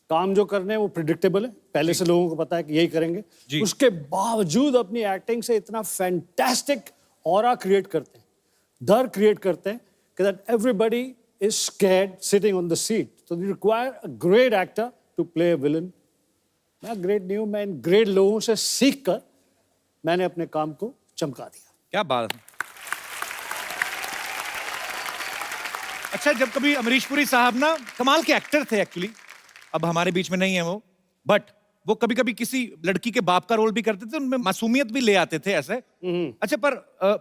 काम जो करने हैं वो प्रिडिक्टेबल है, पहले से लोगों को पता है कि यही करेंगे। उसके बावजूद अपनी एक्टिंग से इतना फैंटास्टिक ऑरा क्रिएट करते हैं, डर क्रिएट करते हैं कि that everybody is scared sitting on the seat. So you require a great actor to play a villain. मैं ग्रेट नहीं हूँ, मैं इन ग्रेट लोगों से सीख कर मैंने अपने काम को चमका दिया। क्या बात है। अच्छा, जब कभी अमरीश पुरी साहब ना कमाल के एक्टर थे एक्चुअली, अब हमारे बीच में नहीं है वो, बट वो कभी कभी किसी लड़की के बाप का रोल भी करते थे, उनमें मासूमियत भी ले आते थे ऐसे। अच्छा, पर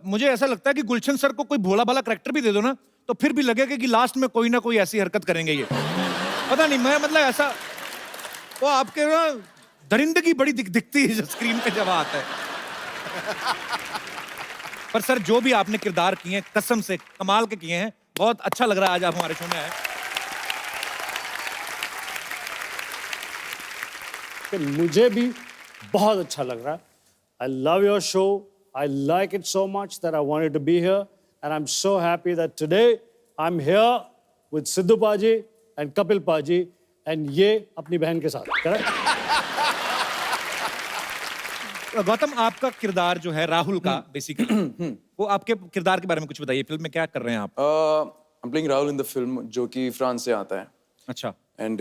मुझे ऐसा लगता है कि गुलशन सर को कोई भोला भाला करैक्टर भी दे दो ना, तो फिर भी लगेगा कि लास्ट में कोई ना कोई ऐसी हरकत करेंगे ये। पता नहीं, मैं मतलब ऐसा, वो आपके ना दरिंदगी बड़ी दिखती है स्क्रीन पे जब आता है। पर सर, जो भी आपने किरदार किए हैं कसम से कमाल के किए हैं, बहुत अच्छा लग रहा है आज आप हमारे शो में आए। कि मुझे भी बहुत अच्छा लग रहा है। I love your show. I like it so much that I wanted to be here, and I'm so happy that today I'm here with Sidhu Paji and Kapil Paji, and ये अपनी बहन के साथ, correct? गौतम, आपका किरदार जो है राहुल का बेसिकली, वो आपके किरदार के बारे में कुछ बताइए। फिल्म में क्या कर रहे हैं आप? I'm playing Rahul in the film, जो कि फ्रांस से आता है। अच्छा। एंड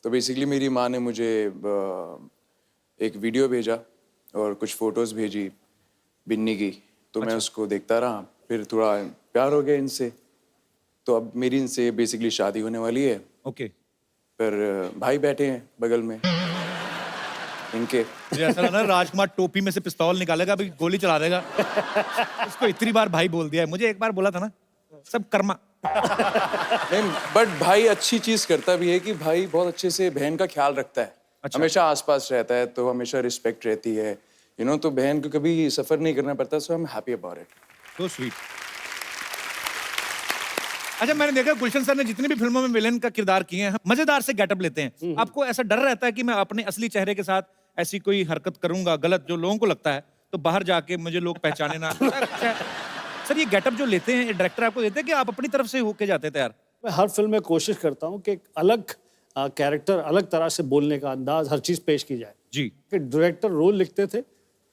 तो बेसिकली मेरी माँ ने मुझे एक वीडियो भेजा और कुछ फोटोज भेजी बिन्नी की, तो मैं उसको देखता रहा, फिर थोड़ा प्यार हो गया इनसे, तो अब मेरी इनसे बेसिकली शादी होने वाली है। ओके। पर भाई बैठे हैं बगल में इनके। मुझे ऐसा लग रहा है राजकुमार टोपी में से पिस्तौल निकालेगा, अभी गोली चला देगा। उसको इतनी बार भाई बोल दिया है, मुझे एक बार बोला था ना, सब कर्मा। नहीं, बट भाई अच्छी चीज करता भी है कि भाई बहुत अच्छे से बहन का ख्याल रखता है। अच्छा। हमेशा आसपास रहता है, तो हमेशा रिस्पेक्ट रहती है, यू नो, तो बहन को कभी सफर नहीं करना पड़ता। So I am happy about it. So sweet. अच्छा, मैंने देखा गुलशन सर ने जितनी भी फिल्मों में विलेन का किरदार किए हैं, मजेदार से गेटअप लेते हैं। आपको ऐसा डर रहता है कि मैं अपने असली चेहरे के साथ ऐसी कोई हरकत करूंगा गलत, जो लोगों को लगता है, तो बाहर जाके मुझे लोग पहचाने ना? सर, ये गेटअप जो लेते हैं डायरेक्टर आपको देते हैं कि आप अपनी तरफ से होके जाते थे यार? मैं हर फिल्म में कोशिश करता हूँ कि एक अलग कैरेक्टर, अलग तरह से बोलने का अंदाज, हर चीज पेश की जाए जी। कि डायरेक्टर रोल लिखते थे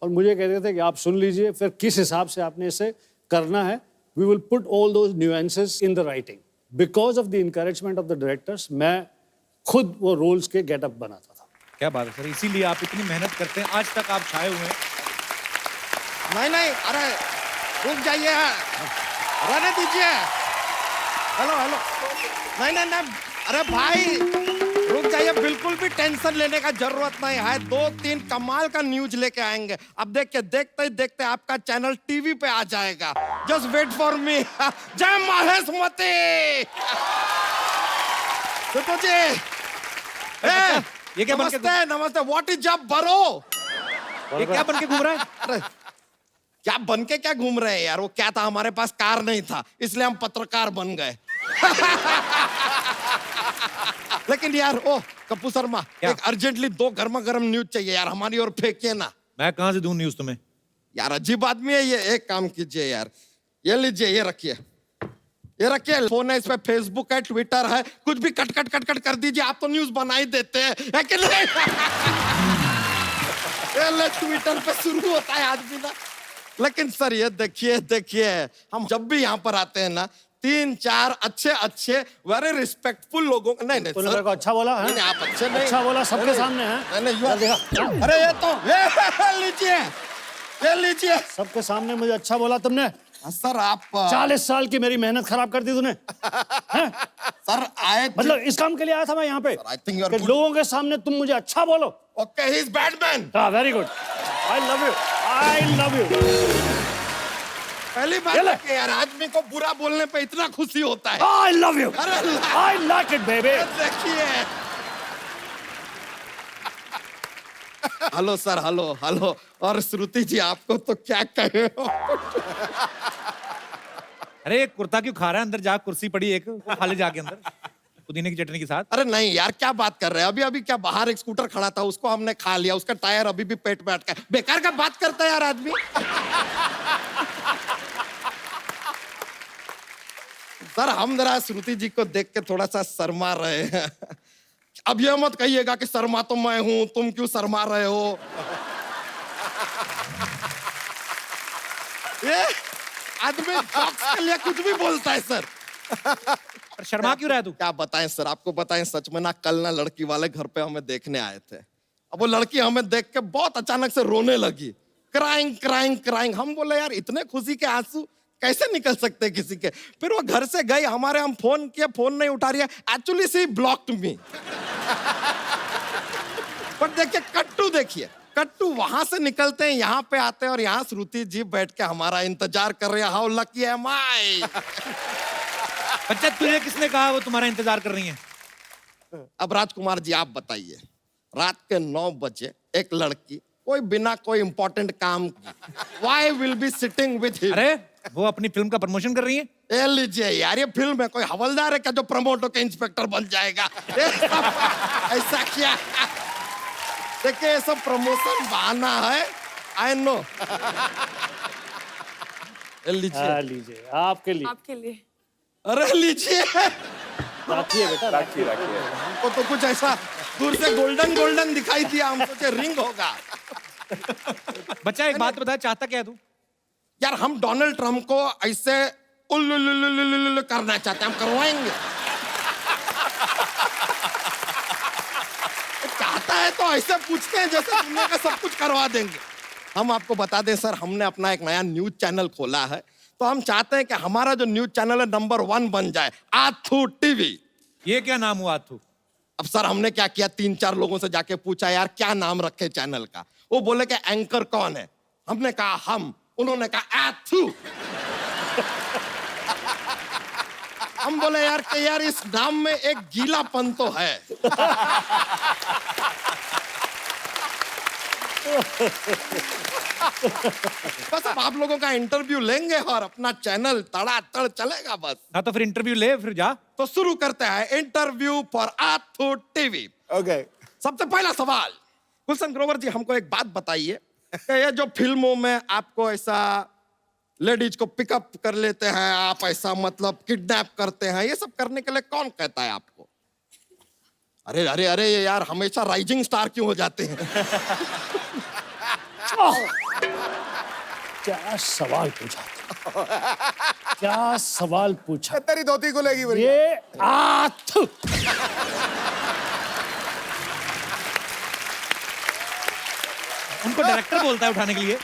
और मुझे कहते थे कि आप सुन लीजिए, फिर किस हिसाब से आपने इसे करना है। We will put all those nuances in the writing. Because of the encouragement of the directors, मैं खुद वो रोल्स के गेटअप बनाता था। क्या बात है सर, इसीलिए आप इतनी मेहनत करते हैं, आज तक आप छाए हुए हैं। नहीं, अरे रुक जाइए, रहने दीजिए। हेलो, नहीं, अरे भाई रुक जाइए, बिल्कुल भी टेंशन लेने का जरूरत नहीं है। 2-3 कमाल का न्यूज लेके आएंगे। अब देखिए, देखते ही देखते आपका चैनल टीवी पे आ जाएगा। Just wait for me. जय महेशमती। देखो जी, ये क्या नमस्ते, व्हाट इज जब बरो? ये क्या बन के घूम रहा है? अरे क्या बन के क्या घूम रहे हैं यार? वो क्या था, हमारे पास कार नहीं था, इसलिए हम पत्रकार बन गए। लेकिन यार, कप्पू शर्मा, एक अर्जेंटली 2 गर्मा गर्म न्यूज चाहिए यार, हमारी ओर फेंकिए ना। मैं कहां से दूं न्यूज तुम्हें? यार अजीब आदमी है ये। एक काम कीजिए यार, ये लीजिए, ये रखिए, फोन है, इस पे फेसबुक है, ट्विटर है, कुछ भी कट कर दीजिए। आप तो न्यूज बना ही देते हैं, है कि नहीं? ये ट्विटर पे शुरू होता है आदमी ना। लेकिन सर, ये देखिए, हम जब भी यहाँ पर आते हैं ना, 3-4 अच्छे वेरी रिस्पेक्टफुल लोगों को। नहीं तूने मेरे को अच्छा बोला है? नहीं, आप अच्छे नहीं, अच्छा बोला सबके सामने है। नहीं, अरे ये तो लीजिए, सबके सामने मुझे अच्छा बोला तुमने। सर, आप 40 साल की मेरी मेहनत खराब कर दी तूने। सर आए, मतलब इस काम के लिए आया था मैं यहाँ पे कि लोगों के सामने तुम मुझे अच्छा बोलो। Okay, he is bad man. हाँ, very good, I love you. पहली बार है यार, आदमी को बुरा बोलने पे इतना खुशी होता है। आई love you, I like it baby. देखिए, हेलो सर, हेलो। और श्रुति जी, आपको तो क्या कहे। अरे कुर्ता क्यों खा रहा है? अंदर जा, कुर्सी पड़ी एक, खा ले जाके अंदर पुदीने की चटनी के साथ। अरे नहीं यार, क्या बात कर रहे हैं? अभी क्या बाहर एक स्कूटर खड़ा था, उसको हमने खा लिया, उसका टायर अभी भी पेट में अटका है। बेकार का बात करता है यार आदमी। सर, हम जरा श्रुति जी को देख के थोड़ा सा शर्मा रहे हैं। अब ये मत कहिएगा कि शर्मा तो मैं हूं, तुम क्यों शर्मा रहे हो। ये आदमी जॉक्स के लिए कुछ भी बोलता है सर। पर शर्मा क्यों रहा है तू? क्या बताएं सर, आपको बताएं सच में ना, कल ना लड़की वाले घर पे हमें देखने आए थे। अब वो लड़की हमें देख के बहुत अचानक से रोने लगी, क्राइंग क्राइंग क्राइंग। हम बोले यार इतने खुशी के आंसू कैसे निकल सकते हैं किसी के। फिर वो घर से गई, हमारे हम फोन किए, फोन नहीं उठा रही है। एक्चुअली सी ब्लॉक्ड मी। पर देखिए कट्टू, देखिए कट्टू वहां से निकलते हैं, यहाँ पे आते हैं और यहाँ श्रुति जी बैठ के हमारा इंतजार कर रही है। हाउ लकी है माई। अच्छा तुझे किसने कहा वो तुम्हारा इंतजार कर रही है? अब राजकुमार जी आप बताइए, रात के 9 बजे एक लड़की कोई बिना कोई इंपॉर्टेंट काम why will be sitting with him? अरे वो अपनी फिल्म का प्रमोशन कर रही है। ए लीजिए यार, ये फिल्म है, कोई हवलदार है क्या जो प्रमोट होकर इंस्पेक्टर बन जाएगा? ऐसा क्या? देखिए ये सब प्रमोशन बहाना है, आई नो। लीजिए लीजिए आपके लिए। आपके लिए। अरे लीजिए, राखिए बेटा, राखिए राखिए। हमको तो कुछ ऐसा दूर से गोल्डन गोल्डन दिखाई दिया, हम सोचे रिंग होगा। बच्चा एक बात बता, चाहता क्या है तू? यार हम डोनाल्ड ट्रम्प को ऐसे उल्लुल्लुल्लुल्लुल्लुल्लु करना चाहते हैं, हम करवाएंगे। चाहता है तो ऐसे पूछते हैं जैसे दुनिया का सब कुछ करवा देंगे। हम आपको बता दें सर, हमने अपना एक नया न्यूज चैनल खोला है, तो हम चाहते हैं कि हमारा जो न्यूज चैनल है नंबर 1 बन जाए, आथू टीवी। ये क्या नाम हुआ आथू? अब सर हमने क्या किया, 3-4 लोगों से जाके पूछा यार क्या नाम रखे चैनल का। वो बोले कि एंकर कौन है? हमने कहा हम, उन्होंने कहा आथू। हम बोले यार कि यार इस नाम में एक गीलापन तो है। बस अब आप लोगों का इंटरव्यू लेंगे और अपना चैनल तड़ातड़ चलेगा बस। हाँ तो फिर इंटरव्यू ले, फिर जा। तो शुरू करते हैं इंटरव्यू फॉर आथू टीवी। ओके। सबसे पहला सवाल, गुलशन ग्रोवर जी हमको एक बात बताइए कि ये जो फिल्मों में आपको ऐसा लेडीज को पिकअप कर लेते हैं, आप ऐसा मतलब किडनैप करते हैं, ये सब करने के लिए कौन कहता है आपको? अरे अरे अरे ये यार हमेशा राइजिंग स्टार क्यों हो जाते हैं? क्या सवाल पूछा, क्या सवाल पूछा। तेरी धोती खुलेगी बढ़िया। ये आथू। उनको डायरेक्टर बोलता है उठाने के लिए।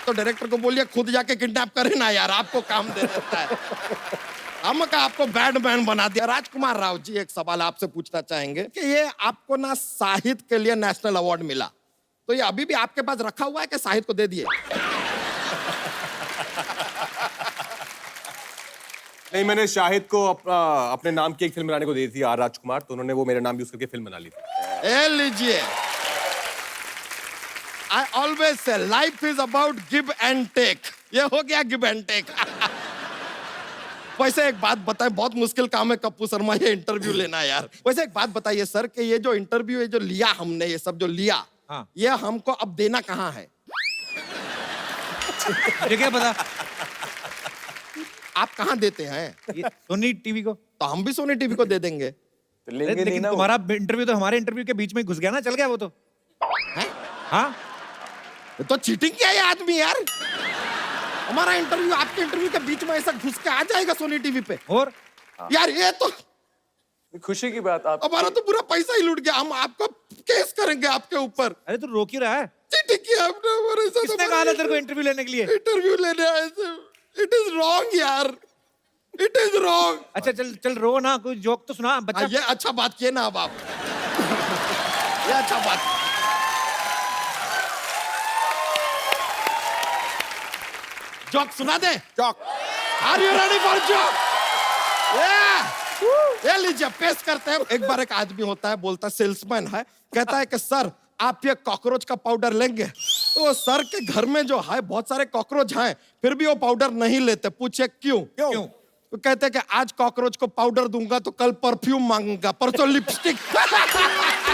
तो डायरेक्टर को बोलिए खुद जाके किडनैप करे ना यार, आपको काम दे देता है। हम का आपको बैडमैन बना दिया। राजकुमार राव जी एक सवाल आपसे पूछना चाहेंगे कि ये आपको ना साहित्य के लिए नेशनल अवार्ड मिला, तो ये अभी भी आपके पास रखा हुआ है कि साहित्य को दे दिए? नहीं, मैंने शाहिद को अपने नाम की एक फिल्म बनाने को दी थी, आर राजकुमार, तो उन्होंने वो मेरा नाम यूज करके फिल्म बना ली थी। ए लीजिए, I always say life is about give and take। ये हो गया give and take। वैसे एक बात बताएं, बहुत मुश्किल काम है कप्पू शर्मा ये इंटरव्यू लेना यार। वैसे एक बात बताइए सर कि ये जो इंटरव्यू ये जो लिया हमने, ये सब जो लिया, हाँ। ये हमको अब देना कहाँ है? ये क्या पता? आप कहाँ देते हैं? सोनी टीवी को। तो हम भी सोनी टीवी को दे देंगे। तो लेंगे नहीं लेकिन ना। तुम्हारा इंटरव्यू तो हमारे इंटरव्यू के बीच में घुस गया ना, चल गया वो तो। हाँ तो चीटिंग किया ये आदमी यार। हमारा इंटरव्यू आपके इंटरव्यू के बीच में ऐसा घुस के आ जाएगा सोनी टीवी पे। और यार ये तो खुशी की बात। आप हमारा तो पूरा पैसा ही लूट गया। हम आपको केस करेंगे आपके ऊपर। अरे तू रोक ही रहा है। चीटिंग किया आपने हमारे साथ। किसने कहा था तेरे को इंटरव्यू लेने के लिए? इंटरव्यू लेने आए थे। इट इज रॉन्ग यार, इट इज रॉन्ग। अच्छा चल चल रो ना, कोई जोक तो सुना बच्चा। ये अच्छा बात किए ना अब आप। ये अच्छा बात। जोक सुना दे। Joke. Are you ready for joke? ये लीजिए पेश करते हैं। एक बार एक आदमी होता है, बोलता सेल्समैन है, कहता है कि सर आप ये कॉकरोच का पाउडर लेंगे? तो सर के घर में जो है बहुत सारे कॉकरोच हैं, फिर भी वो पाउडर नहीं लेते। पूछे क्यों? तो कहते हैं कि आज कॉकरोच को पाउडर दूंगा तो कल परफ्यूम मांगूंगा, परसों लिपस्टिक।